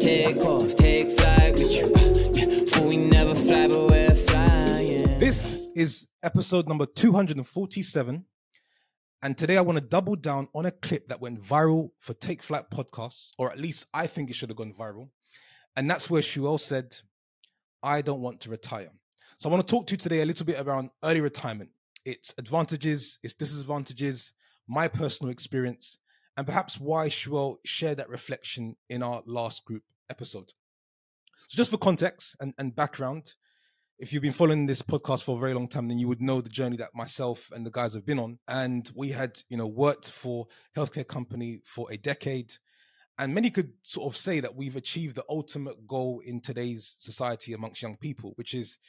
take off, take flight with you. For we never fly, but we're flying. This is episode number 247. And today I want to double down on a clip that went viral for Take Flight podcasts, or at least I think it should have gone viral. And that's where ᴠɪᴇᴡs said, I don't want to retire. So I want to talk to you today a little bit around early retirement, its advantages, its disadvantages, my personal experience, and perhaps why ᴠɪᴇᴡs shared that reflection in our last group episode. So just for context and background, if you've been following this podcast for a very long time, then you would know the journey that myself and the guys have been on. And we had, worked for a healthcare company for a decade. And many could sort of say that we've achieved the ultimate goal in today's society amongst young people, which is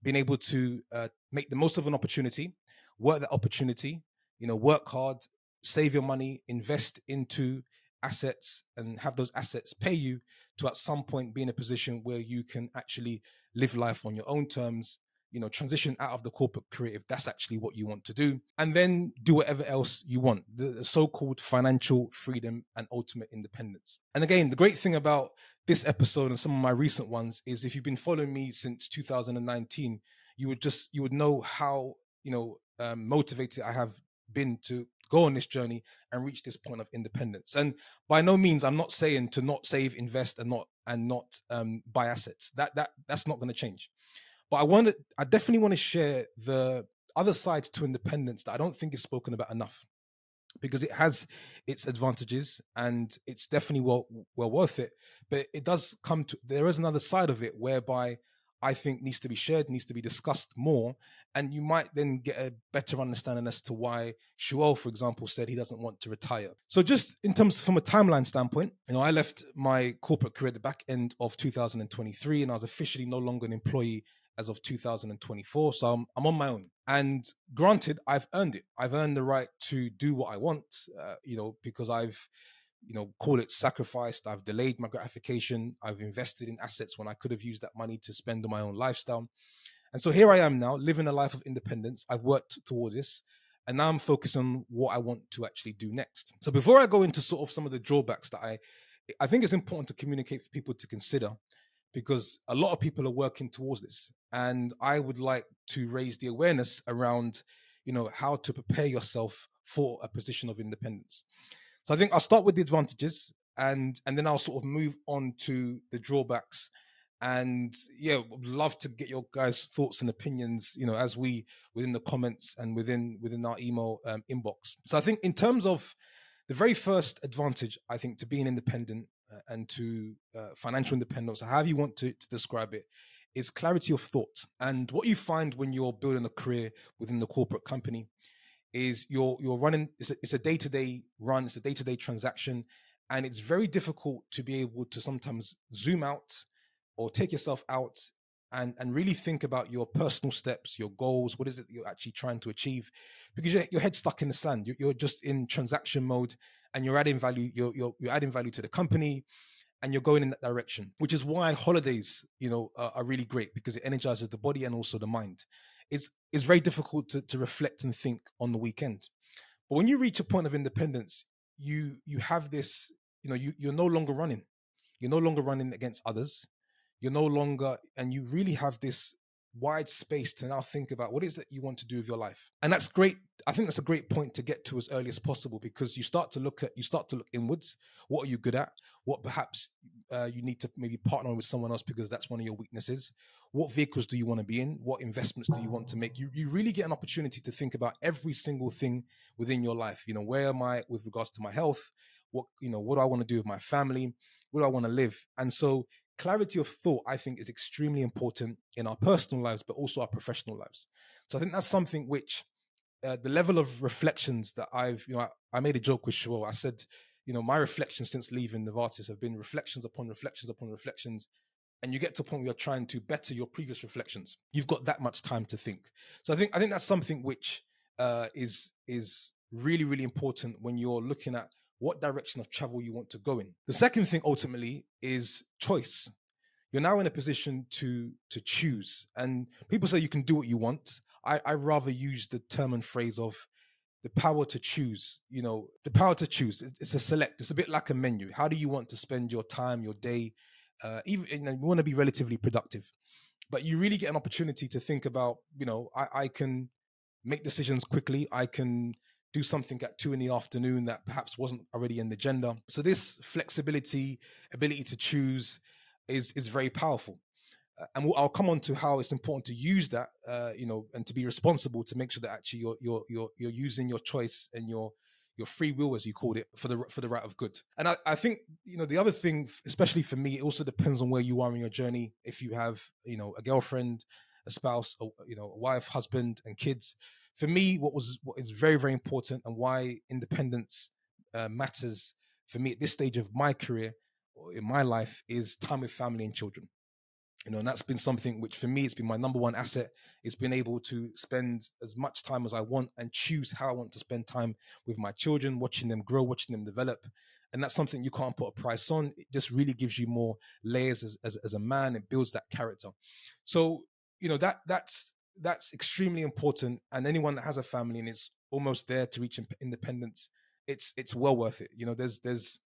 being able to make the most of an opportunity, work that opportunity, work hard, save your money, invest into assets, and have those assets pay you to at some point be in a position where you can actually live life on your own terms, transition out of the corporate career if that's actually what you want to do, and then do whatever else you want, the so-called financial freedom and ultimate independence. And again, the great thing about this episode and some of my recent ones is if you've been following me since 2019, you would know how, motivated I have been to go on this journey and reach this point of independence. And by no means, I'm not saying to not save, invest, and not buy assets. That's not going to change. But I definitely want to share the other side to independence that I don't think is spoken about enough, because it has its advantages and it's definitely well worth it. But it does there is another side of it whereby I think needs to be shared, needs to be discussed more. And you might then get a better understanding as to why ᴠɪᴇᴡs, for example, said he doesn't want to retire. So just in terms from a timeline standpoint, I left my corporate career at the back end of 2023, and I was officially no longer an employee as of 2024. So I'm on my own. And granted, I've earned it. I've earned the right to do what I want, because I've call it sacrificed. I've delayed my gratification. I've invested in assets when I could have used that money to spend on my own lifestyle. And so here I am now living a life of independence. I've worked towards this, and now I'm focused on what I want to actually do next. So before I go into sort of some of the drawbacks that I think it's important to communicate for people to consider, because a lot of people are working towards this. And I would like to raise the awareness around, how to prepare yourself for a position of independence. So I think I'll start with the advantages and then I'll sort of move on to the drawbacks. And would love to get your guys' thoughts and opinions, as within the comments and within our email inbox. So I think in terms of the very first advantage, I think to being independent and to financial independence, or however you want to describe it, is clarity of thought. And what you find when you're building a career within the corporate company is you're running, it's a day-to-day run, it's a day-to-day transaction, and it's very difficult to be able to sometimes zoom out or take yourself out and really think about your personal steps, your goals, what is it you're actually trying to achieve, because your head's stuck in the sand. You're just in transaction mode, and you're adding value. You're adding value to the company, and you're going in that direction, which is why holidays, are really great, because it energizes the body and also the mind. It's very difficult to reflect and think on the weekend. But when you reach a point of independence, you have this, you're no longer running. You're no longer running against others. You're no longer, and you really have this wide space to now think about what is it you want to do with your life. And that's great. I think that's a great point to get to as early as possible, because you start to look inwards. What are you good at? What perhaps you need to maybe partner with someone else because that's one of your weaknesses. What vehicles do you want to be in? What investments do you want to make? You really get an opportunity to think about every single thing within your life. Where am I with regards to my health? What do I want to do with my family? Where do I want to live? And so clarity of thought, I think, is extremely important in our personal lives, but also our professional lives. So I think that's something which the level of reflections that I made a joke with ᴠɪᴇᴡs. I said, my reflections since leaving Novartis have been reflections upon reflections upon reflections. And you get to a point where you're trying to better your previous reflections. You've got that much time to think. So I think that's something which is really, really important when you're looking at what direction of travel you want to go in. The second thing ultimately is choice. You're now in a position to choose. And people say you can do what you want. I rather use the term and phrase of the power to choose. The power to choose. It's a bit like a menu. How do you want to spend your time, your day, Even we want to be relatively productive, but you really get an opportunity to think about, I can make decisions quickly. I can do something at 2 in the afternoon that perhaps wasn't already in the agenda. So this flexibility, ability to choose, is very powerful. And I'll come on to how it's important to use that, and to be responsible to make sure that actually you're using your choice and your free will, as you called it, for the right of good. And I think the other thing, especially for me, it also depends on where you are in your journey. If you have a girlfriend, a spouse, a wife, husband, and kids. For me, what is very, very important, and why independence matters for me at this stage of my career or in my life, is time with family and children. And that's been something which for me, it's been my number one asset. It's been able to spend as much time as I want and choose how I want to spend time with my children, watching them grow, watching them develop. And that's something you can't put a price on. It just really gives you more layers as a man. It builds that character. So, that's extremely important. And anyone that has a family and is almost there to reach independence, it's well worth it. There's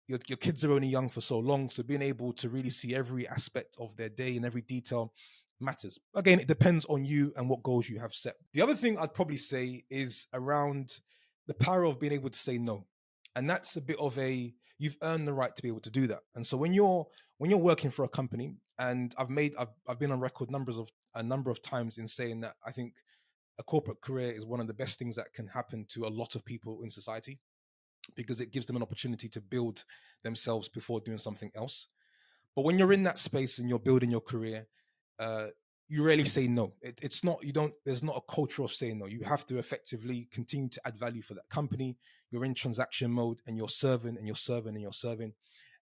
your kids are only young for so long, so being able to really see every aspect of their day and every detail matters. Again, it depends on you and what goals you have set. The other thing I'd probably say is around the power of being able to say no. And that's a bit of you've earned the right to be able to do that. And so when you're working for a company, and I've been on record a number of times in saying that I think a corporate career is one of the best things that can happen to a lot of people in society, because it gives them an opportunity to build themselves before doing something else. But when you're in that space and you're building your career, you rarely say no. There's not a culture of saying no. You have to effectively continue to add value for that company. You're in transaction mode, and you're serving and you're serving and you're serving.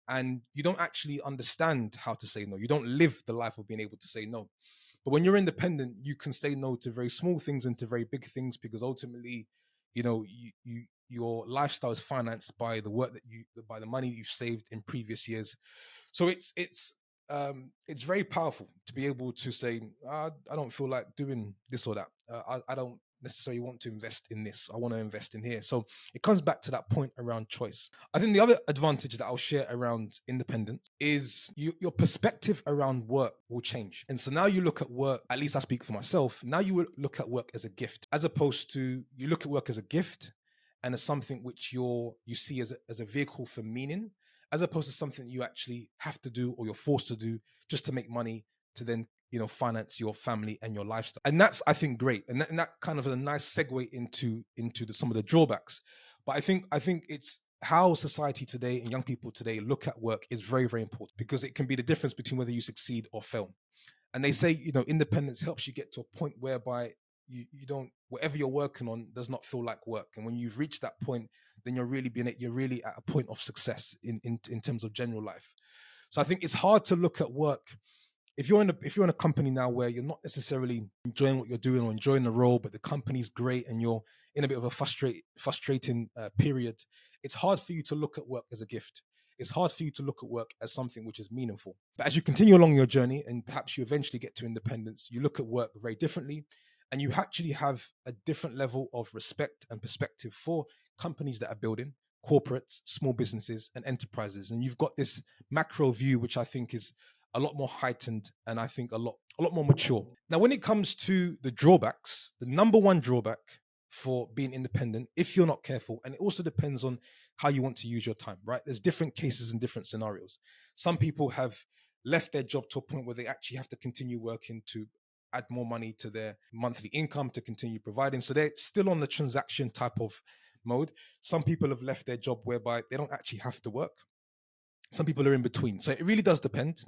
And you don't actually understand how to say no. You don't live the life of being able to say no. But when you're independent, you can say no to very small things and to very big things, because ultimately, your lifestyle is financed by by the money you've saved in previous years. So it's very powerful to be able to say, I don't feel like doing this or that. I don't necessarily want to invest in this. I want to invest in here. So it comes back to that point around choice. I think the other advantage that I'll share around independence is your perspective around work will change. And so now you look at work, at least I speak for myself, now you look at work as a gift, as opposed to you look at work as a gift and as something which you see as a vehicle for meaning, as opposed to something you actually have to do or you're forced to do just to make money to then finance your family and your lifestyle. And that's, I think, great. And that kind of a nice segue into some of the drawbacks. But I think it's how society today and young people today look at work is very, very important, because it can be the difference between whether you succeed or fail. And they say, independence helps you get to a point whereby you don't, whatever you're working on does not feel like work. And when you've reached that point, then you're really at a point of success in terms of general life. So I think it's hard to look at work if you're in a company now where you're not necessarily enjoying what you're doing or enjoying the role, but the company's great and you're in a bit of a frustrating period. It's hard for you to look at work as a gift. It's hard for you to look at work as something which is meaningful. But as you continue along your journey and perhaps you eventually get to independence, you look at work very differently, and you actually have a different level of respect and perspective for companies that are building, corporates, small businesses, and enterprises. And you've got this macro view, which I think is a lot more heightened and I think a lot more mature. Now, when it comes to the drawbacks, the number one drawback for being independent, if you're not careful, and it also depends on how you want to use your time, right? There's different cases and different scenarios. Some people have left their job to a point where they actually have to continue working to add more money to their monthly income to continue providing. So they're still on the transaction type of mode. Some people have left their job whereby they don't actually have to work. Some people are in between. So it really does depend.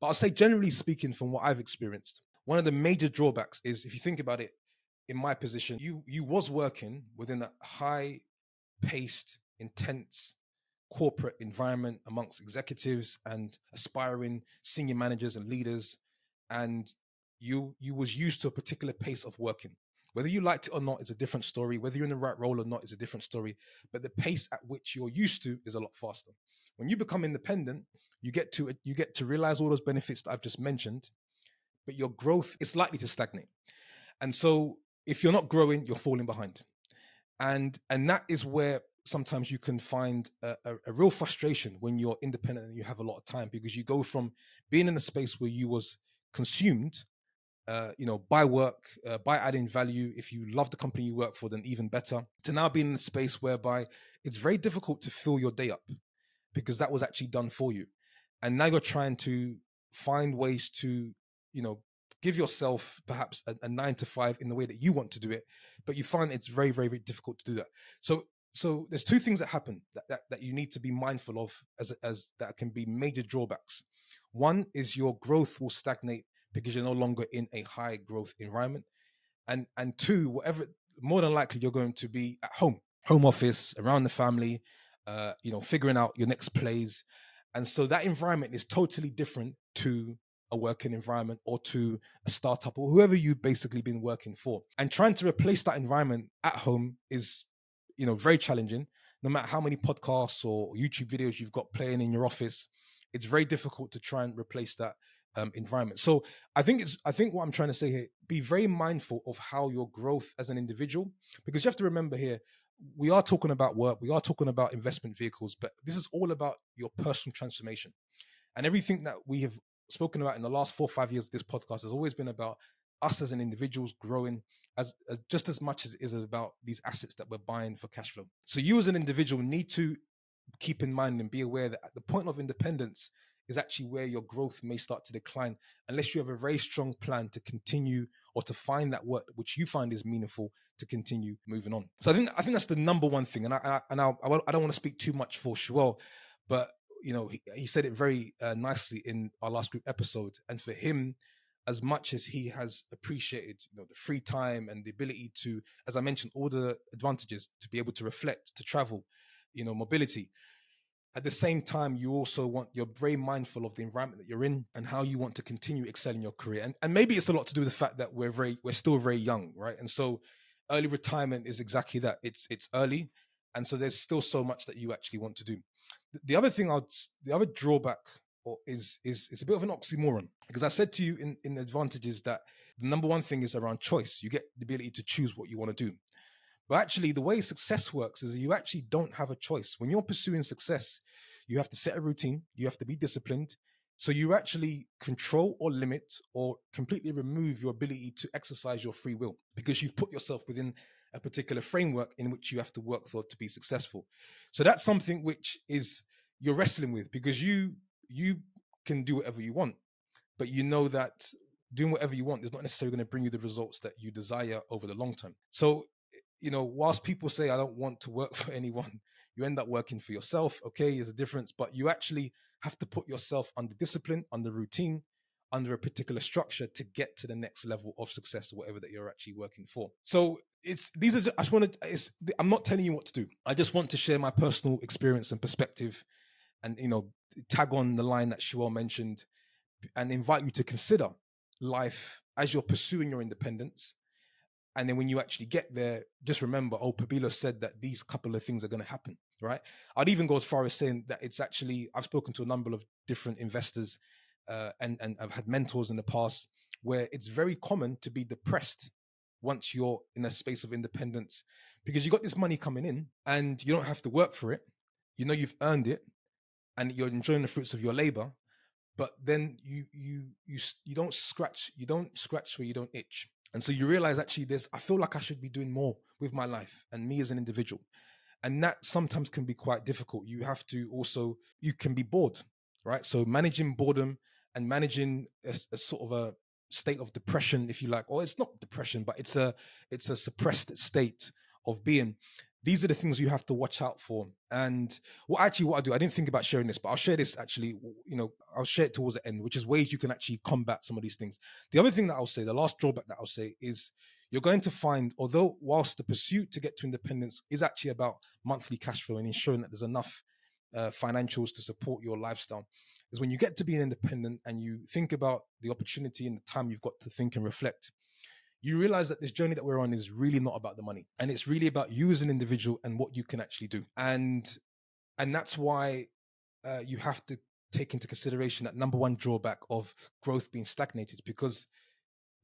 But I'll say, generally speaking, from what I've experienced, one of the major drawbacks is, if you think about it, in my position, you was working within a high-paced, intense corporate environment amongst executives and aspiring senior managers and leaders, and you was used to a particular pace of working. Whether you liked it or not is a different story. Whether you're in the right role or not is a different story. But the pace at which you're used to is a lot faster. When you become independent, you get to realize all those benefits that I've just mentioned, but your growth is likely to stagnate. And so if you're not growing, you're falling behind. And that is where sometimes you can find a real frustration when you're independent and you have a lot of time, because you go from being in a space where you was consumed, by work, by adding value. If you love the company you work for, then even better, to now being in a space whereby it's very difficult to fill your day up because that was actually done for you. And now you're trying to find ways to, give yourself perhaps a 9 to 5 in the way that you want to do it, but you find it's very, very, very difficult to do that. So there's two things that happen that you need to be mindful of as that can be major drawbacks. One is your growth will stagnate because you're no longer in a high growth environment. And two, whatever, more than likely you're going to be at home office, around the family, figuring out your next plays. And so that environment is totally different to a working environment or to a startup or whoever you've basically been working for. And trying to replace that environment at home is, very challenging. No matter how many podcasts or YouTube videos you've got playing in your office, it's very difficult to try and replace that environment. So I think what I'm trying to say here, be very mindful of how your growth as an individual, because you have to remember here, we are talking about work, we are talking about investment vehicles, but this is all about your personal transformation. And everything that we have spoken about in the last 4 or 5 years of this podcast has always been about us as an individuals growing as just as much as it is about these assets that we're buying for cash flow. So you as an individual need to keep in mind and be aware that at the point of independence is actually where your growth may start to decline unless you have a very strong plan to continue or to find that work which you find is meaningful to continue moving on. So I think that's the number one thing. And I don't want to speak too much for ᴠɪᴇᴡs, but he said it very nicely in our last group episode. And for him, as much as he has appreciated the free time and the ability to, as I mentioned, all the advantages to be able to reflect, to travel, mobility, at the same time, you're very mindful of the environment that you're in and how you want to continue excelling your career. And maybe it's a lot to do with the fact that we're still very young, right? And so early retirement is exactly that. It's early. And so there's still so much that you actually want to do. The other thing the other drawback is a bit of an oxymoron, because I said to you in the advantages that the number one thing is around choice. You get the ability to choose what you want to do. But actually, the way success works is you actually don't have a choice. When you're pursuing success, you have to set a routine, you have to be disciplined. So you actually control or limit or completely remove your ability to exercise your free will, because you've put yourself within a particular framework in which you have to work for to be successful. So that's something which is you're wrestling with, because you can do whatever you want, but you know that doing whatever you want is not necessarily going to bring you the results that you desire over the long term. So whilst people say, I don't want to work for anyone, you end up working for yourself. Okay, there's a difference, but you actually have to put yourself under discipline, under routine, under a particular structure to get to the next level of success or whatever that you're actually working for. So I'm not telling you what to do. I just want to share my personal experience and perspective and, tag on the line that ᴠɪᴇᴡs mentioned and invite you to consider life as you're pursuing your independence. And then when you actually get there, just remember, Pabilo said that these couple of things are going to happen, right? I'd even go as far as saying that it's actually, I've spoken to a number of different investors and I've had mentors in the past where it's very common to be depressed once you're in a space of independence, because you got this money coming in and you don't have to work for it. You've earned it and you're enjoying the fruits of your labor, but then you don't scratch where you don't itch. And so you realize actually I feel like I should be doing more with my life and me as an individual. And that sometimes can be quite difficult. You can be bored, right? So managing boredom and managing a sort of a state of depression, if you like, or it's not depression, but it's a suppressed state of being. These are the things you have to watch out for. And what I do, I didn't think about sharing this, but I'll share this actually, I'll share it towards the end, which is ways you can actually combat some of these things. The other thing that I'll say, the last drawback that I'll say is you're going to find, although whilst the pursuit to get to independence is actually about monthly cash flow and ensuring that there's enough financials to support your lifestyle, is when you get to be an independent and you think about the opportunity and the time you've got to think and reflect, you realize that this journey that we're on is really not about the money. And it's really about you as an individual and what you can actually do. And that's why you have to take into consideration that number one drawback of growth being stagnated, because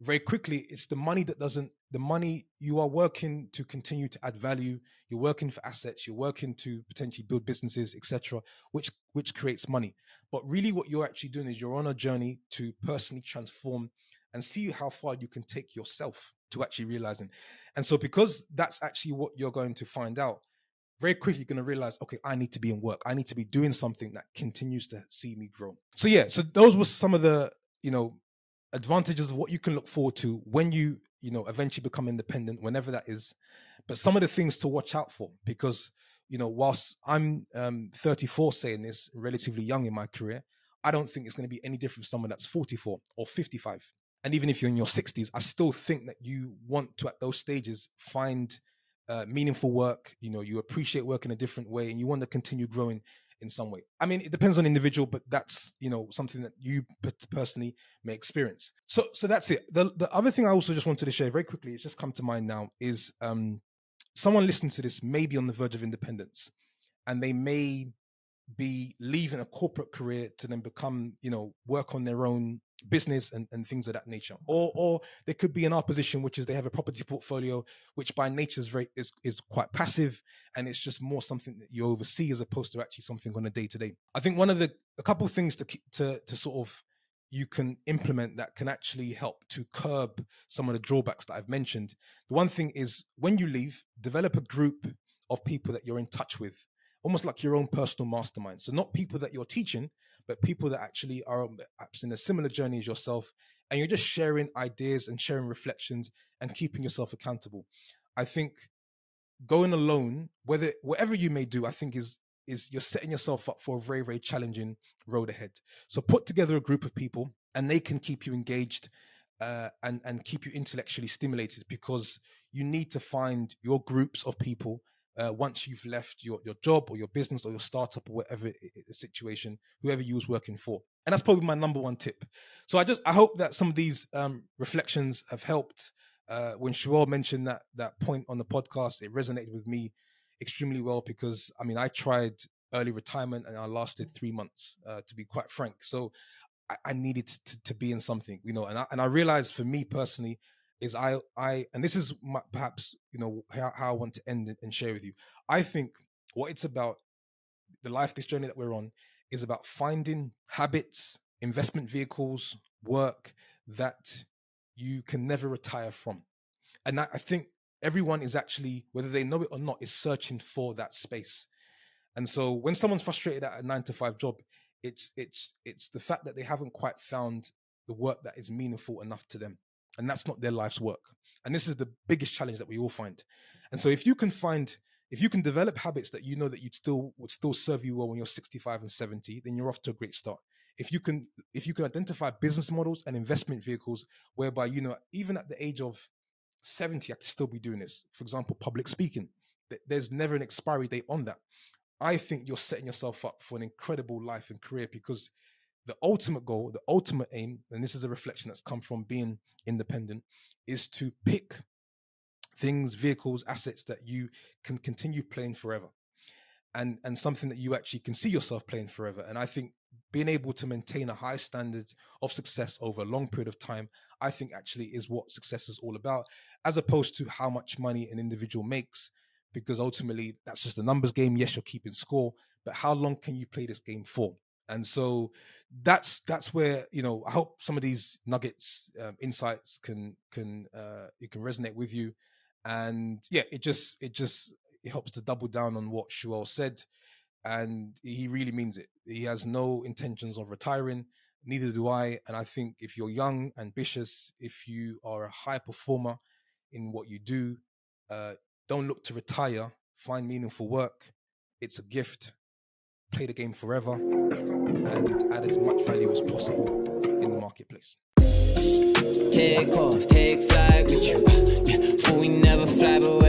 very quickly, it's the money the money you are working to continue to add value. You're working for assets, you're working to potentially build businesses, etc., which creates money. But really what you're actually doing is you're on a journey to personally transform and see how far you can take yourself to actually realizing. And so because that's actually what you're going to find out, very quickly you're going to realize, okay, I need to be in work. I need to be doing something that continues to see me grow. So yeah, so those were some of the, advantages of what you can look forward to when you eventually become independent, whenever that is. But some of the things to watch out for, because whilst I'm 34 saying this, relatively young in my career, I don't think it's going to be any different from someone that's 44 or 55. And even if you're in your 60s, I still think that you want to, at those stages, find meaningful work. You appreciate work in a different way, and you want to continue growing in some way. I mean, it depends on individual, but that's something that you personally may experience. So that's it. The other thing I also just wanted to share very quickly, it's just come to mind now, is someone listening to this may be on the verge of independence, and they may be leaving a corporate career to then become, work on their own business and things of that nature. Or they could be in our position, which is they have a property portfolio, which by nature is quite passive, and it's just more something that you oversee as opposed to actually something on a day-to-day. I think a couple of things to sort of you can implement that can actually help to curb some of the drawbacks that I've mentioned. The one thing is, when you leave, develop a group of people that you're in touch with, almost like your own personal mastermind. So not people that you're teaching, but people that actually are perhaps in a similar journey as yourself, and you're just sharing ideas and sharing reflections and keeping yourself accountable. I think going alone, whatever you may do, I think is you're setting yourself up for a very, very challenging road ahead. So put together a group of people, and they can keep you engaged and keep you intellectually stimulated, because you need to find your groups of people once you've left your job or your business or your startup or whatever situation, whoever you was working for. And that's probably my number one tip. So I hope that some of these reflections have helped. When Shuel mentioned that point on the podcast, it resonated with me extremely well, because I tried early retirement and I lasted 3 months, to be quite frank. So I needed to be in something, and I realized, for me personally, is I and this is perhaps how I want to end and share with you. I think what it's about, this journey that we're on, is about finding habits, investment vehicles, work that you can never retire from. And I think everyone is actually, whether they know it or not, is searching for that space. And so when someone's frustrated at a 9-to-5 job, it's the fact that they haven't quite found the work that is meaningful enough to them. And that's not their life's work. And this is the biggest challenge that we all find. And so if you can develop habits that would still serve you well when you're 65 and 70, then you're off to a great start. If you can identify business models and investment vehicles whereby, even at the age of 70, I can still be doing this. For example, public speaking. There's never an expiry date on that. I think you're setting yourself up for an incredible life and career, because the ultimate goal, the ultimate aim, and this is a reflection that's come from being independent, is to pick things, vehicles, assets that you can continue playing forever, and something that you actually can see yourself playing forever. And I think being able to maintain a high standard of success over a long period of time, I think actually is what success is all about, as opposed to how much money an individual makes, because ultimately that's just a numbers game. Yes, you're keeping score, but how long can you play this game for? And so that's where, I hope some of these nuggets, insights can resonate with you. And yeah, it helps to double down on what Shuel said. And he really means it. He has no intentions of retiring. Neither do I. And I think if you're young, ambitious, if you are a high performer in what you do, don't look to retire. Find meaningful work. It's a gift. Play the game forever, and add as much value as possible in the marketplace. Take off, take flight with you. Yeah, for we never fly, but